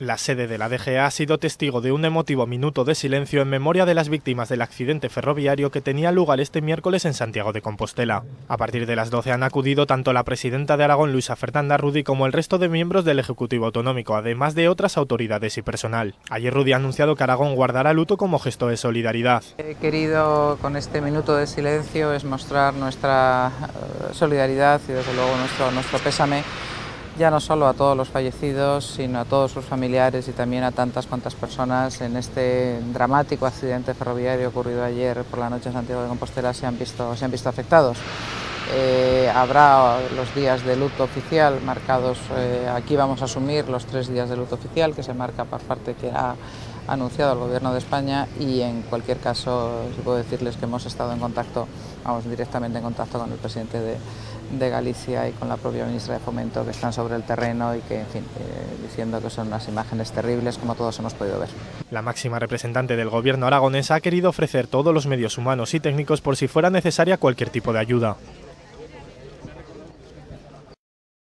La sede de la DGA ha sido testigo de un emotivo minuto de silencio en memoria de las víctimas del accidente ferroviario que tenía lugar este miércoles en Santiago de Compostela. A partir de las 12 han acudido tanto la presidenta de Aragón, Luisa Fernanda Rudi, como el resto de miembros del Ejecutivo Autonómico, además de otras autoridades y personal. Ayer Rudi ha anunciado que Aragón guardará luto como gesto de solidaridad. He querido con este minuto de silencio es mostrar nuestra solidaridad y desde luego nuestro pésame, ya no solo a todos los fallecidos, sino a todos sus familiares y también a tantas cuantas personas en este dramático accidente ferroviario ocurrido ayer por la noche en Santiago de Compostela se han visto afectados. Habrá los días de luto oficial marcados, aquí vamos a asumir los 3 días de luto oficial que se marca por parte que ha anunciado el Gobierno de España, y en cualquier caso puedo decirles que hemos estado en contacto, directamente en contacto con el presidente de Galicia y con la propia ministra de Fomento, que están sobre el terreno y que, en fin, diciendo que son unas imágenes terribles como todos hemos podido ver. La máxima representante del Gobierno aragonés ha querido ofrecer todos los medios humanos y técnicos por si fuera necesaria cualquier tipo de ayuda.